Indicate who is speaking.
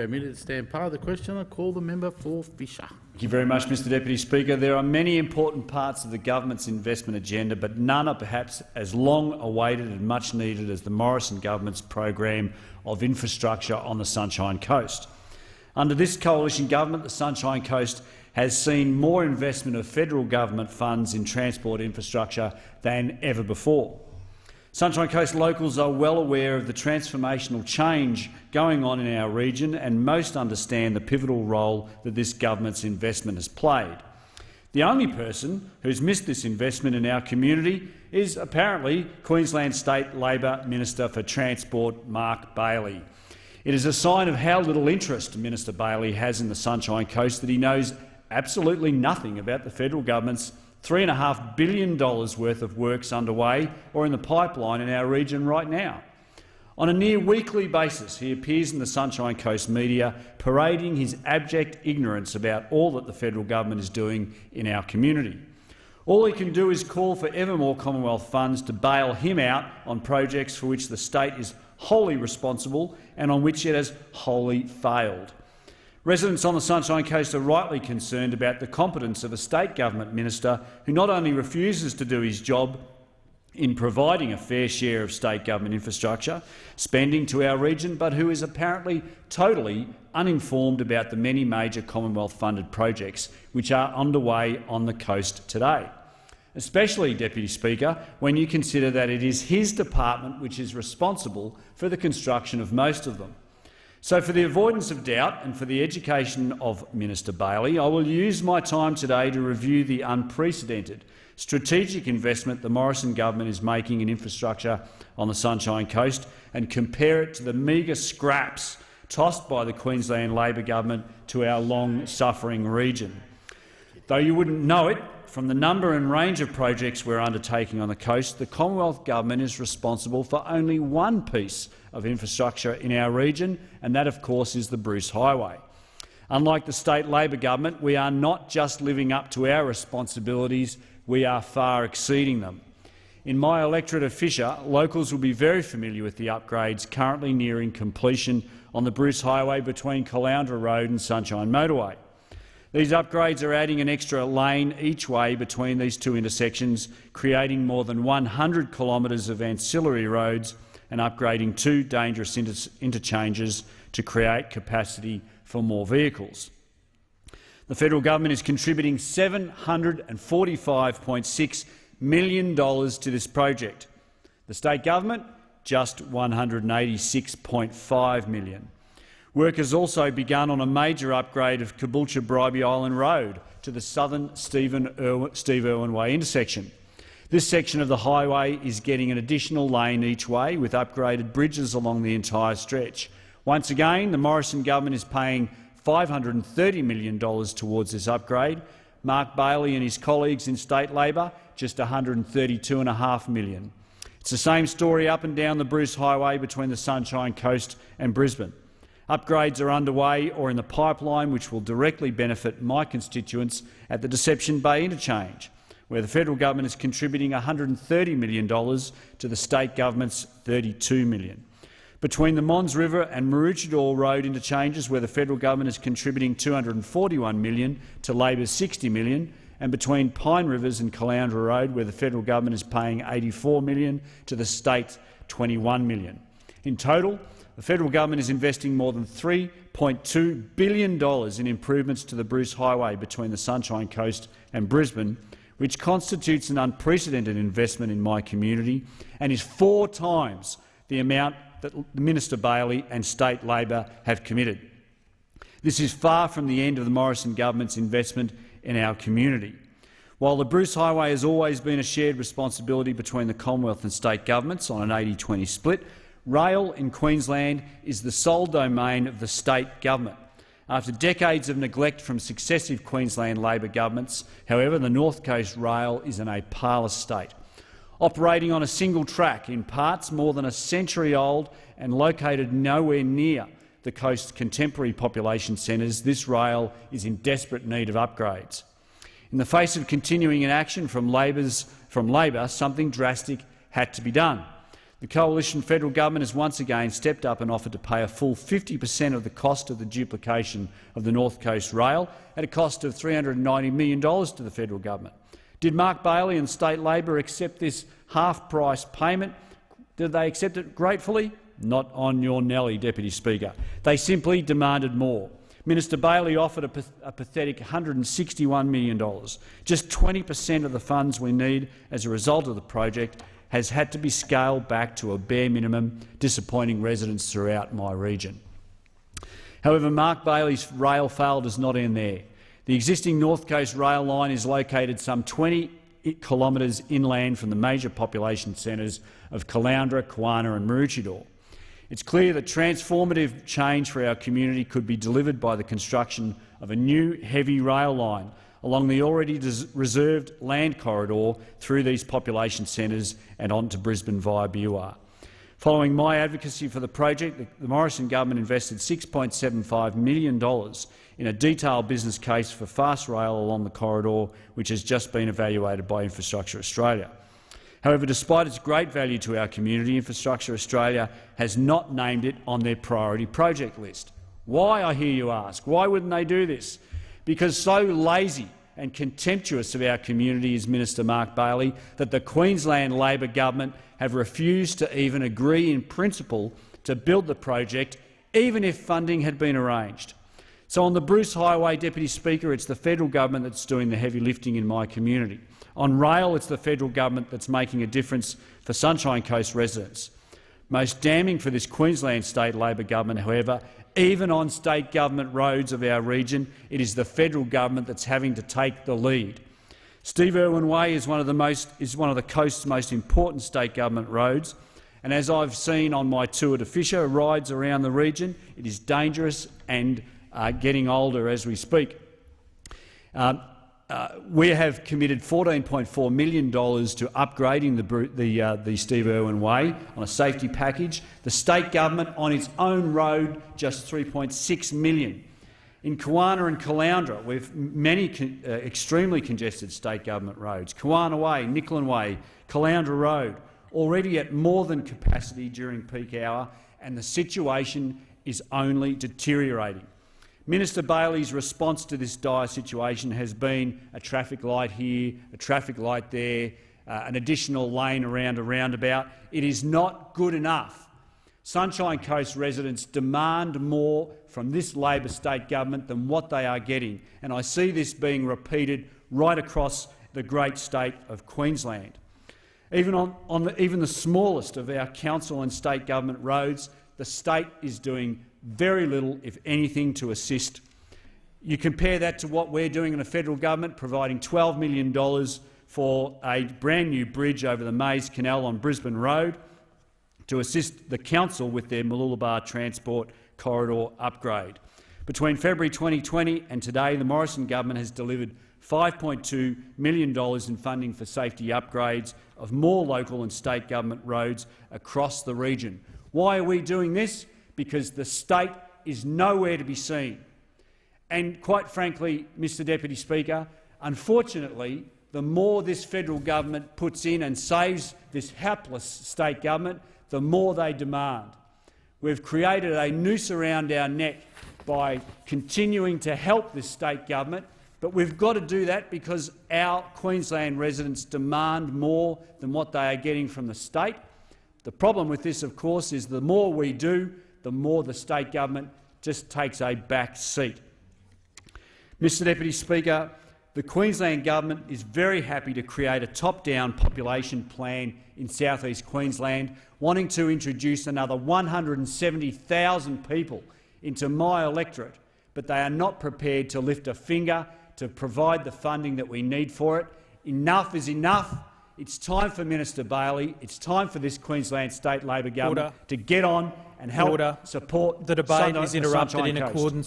Speaker 1: Permitted to stand part of the question. I call the member for Fisher.
Speaker 2: Thank you very much, Mr Deputy Speaker. There are many important parts of the government's investment agenda, but none are perhaps as long-awaited and much-needed as the Morrison government's program of infrastructure on the Sunshine Coast. Under this coalition government, the Sunshine Coast has seen more investment of federal government funds in transport infrastructure than ever before. Sunshine Coast locals are well aware of the transformational change going on in our region and most understand the pivotal role that this government's investment has played. The only person who's missed this investment in our community is apparently Queensland State Labor Minister for Transport, Mark Bailey. It is a sign of how little interest Minister Bailey has in the Sunshine Coast that he knows absolutely nothing about the federal government's $3.5 billion worth of works underway or in the pipeline in our region right now. On a near weekly basis, he appears in the Sunshine Coast media parading his abject ignorance about all that the federal government is doing in our community. All he can do is call for ever more Commonwealth funds to bail him out on projects for which the state is wholly responsible and on which it has wholly failed. Residents on the Sunshine Coast are rightly concerned about the competence of a state government minister who not only refuses to do his job in providing a fair share of state government infrastructure spending to our region, but who is apparently totally uninformed about the many major Commonwealth-funded projects which are underway on the coast today. Especially, Deputy Speaker, when you consider that it is his department which is responsible for the construction of most of them. So, for the avoidance of doubt and for the education of Minister Bailey, I will use my time today to review the unprecedented strategic investment the Morrison government is making in infrastructure on the Sunshine Coast and compare it to the meagre scraps tossed by the Queensland Labor government to our long-suffering region. Though you wouldn't know it, from the number and range of projects we're undertaking on the coast, the Commonwealth Government is responsible for only one piece of infrastructure in our region, and that, of course, is the Bruce Highway. Unlike the state Labor government, we are not just living up to our responsibilities, we are far exceeding them. In my electorate of Fisher, locals will be very familiar with the upgrades currently nearing completion on the Bruce Highway between Caloundra Road and Sunshine Motorway. These upgrades are adding an extra lane each way between these two intersections, creating more than 100 kilometres of ancillary roads and upgrading two dangerous interchanges to create capacity for more vehicles. The federal government is contributing $745.6 million to this project. The state government, just $186.5 million. Work has also begun on a major upgrade of Caboolture-Bribie Island Road to the southern Steve Irwin Way intersection. This section of the highway is getting an additional lane each way with upgraded bridges along the entire stretch. Once again, the Morrison government is paying $530 million towards this upgrade. Mark Bailey and his colleagues in State Labor just $132.5 million. It's the same story up and down the Bruce Highway between the Sunshine Coast and Brisbane. Upgrades are underway or in the pipeline which will directly benefit my constituents at the Deception Bay interchange, where the federal government is contributing $130 million to the state government's $32 million. Between the Mons River and Maroochydore Road interchanges, where the federal government is contributing $241 million to Labor's $60 million, and between Pine Rivers and Caloundra Road, where the federal government is paying $84 million to the state's $21 million. In total, the federal government is investing more than $3.2 billion in improvements to the Bruce Highway between the Sunshine Coast and Brisbane, which constitutes an unprecedented investment in my community and is 4 times the amount that Minister Bailey and State Labor have committed. This is far from the end of the Morrison government's investment in our community. While the Bruce Highway has always been a shared responsibility between the Commonwealth and state governments on an 80-20 split, rail in Queensland is the sole domain of the state government. After decades of neglect from successive Queensland Labor governments, however, the North Coast Rail is in a parlous state. Operating on a single track, in parts more than a century old and located nowhere near the coast's contemporary population centres, this rail is in desperate need of upgrades. In the face of continuing inaction from Labor, something drastic had to be done. The coalition federal government has once again stepped up and offered to pay a full 50% of the cost of the duplication of the North Coast Rail at a cost of $390 million to the federal government. Did Mark Bailey and State Labor accept this half-price payment? Did they accept it gratefully? Not on your Nelly, Deputy Speaker. They simply demanded more. Minister Bailey offered a pathetic $161 million. Just 20% of the funds we need as a result of the project has had to be scaled back to a bare minimum, disappointing residents throughout my region. However, Mark Bailey's rail fail does not end there. The existing North Coast rail line is located some 20 kilometres inland from the major population centres of Caloundra, Kawana and Maroochydore. It's clear that transformative change for our community could be delivered by the construction of a new heavy rail line along the already reserved land corridor through these population centres and on to Brisbane via Biwa. Following my advocacy for the project, the Morrison government invested $6.75 million in a detailed business case for fast rail along the corridor, which has just been evaluated by Infrastructure Australia. However, despite its great value to our community, Infrastructure Australia has not named it on their priority project list. Why, I hear you ask? Why wouldn't they do this? Because so lazy and contemptuous of our community is Minister Mark Bailey that the Queensland Labor government have refused to even agree in principle to build the project, even if funding had been arranged. So on the Bruce Highway, Deputy Speaker, it's the federal government that's doing the heavy lifting in my community. On rail, it's the federal government that's making a difference for Sunshine Coast residents. Most damning for this Queensland State Labor government, however, even on state government roads of our region, it is the federal government that's having to take the lead. Steve Irwin Way is one of the coast's most important state government roads, and as I've seen on my tour to Fisher rides around the region, it is dangerous and getting older as we speak. We have committed $14.4 million to upgrading the Steve Irwin Way on a safety package. The state government on its own road just $3.6 million. In Kawana and Caloundra, we have many extremely congested state government roads. Kawana Way, Nicklin Way, Caloundra Road, already at more than capacity during peak hour, and the situation is only deteriorating. Minister Bailey's response to this dire situation has been a traffic light here, a traffic light there, an additional lane around a roundabout. It is not good enough. Sunshine Coast residents demand more from this Labor state government than what they are getting, and I see this being repeated right across the great state of Queensland. Even the smallest of our council and state government roads, the state is doing very little, if anything, to assist. You compare that to what we're doing in the federal government, providing $12 million for a brand new bridge over the Mays Canal on Brisbane Road to assist the council with their Mooloolaba Transport Corridor upgrade. Between February 2020 and today, the Morrison government has delivered $5.2 million in funding for safety upgrades of more local and state government roads across the region. Why are we doing this? Because the state is nowhere to be seen. And quite frankly, Mr Deputy Speaker, unfortunately, the more this federal government puts in and saves this hapless state government, the more they demand. We've created a noose around our neck by continuing to help this state government, but we've got to do that because our Queensland residents demand more than what they are getting from the state. The problem with this, of course, is the more we do, the more the state government just takes a back seat. Mr Deputy Speaker, the Queensland government is very happy to create a top-down population plan in South East Queensland, wanting to introduce another 170,000 people into my electorate, but they are not prepared to lift a finger to provide the funding that we need for it. Enough is enough. It's time for Minister Bailey, it's time for this Queensland State Labor government to get on and help support
Speaker 3: the debate is interrupted
Speaker 2: Sunshine
Speaker 3: in
Speaker 2: Coast.
Speaker 3: accordance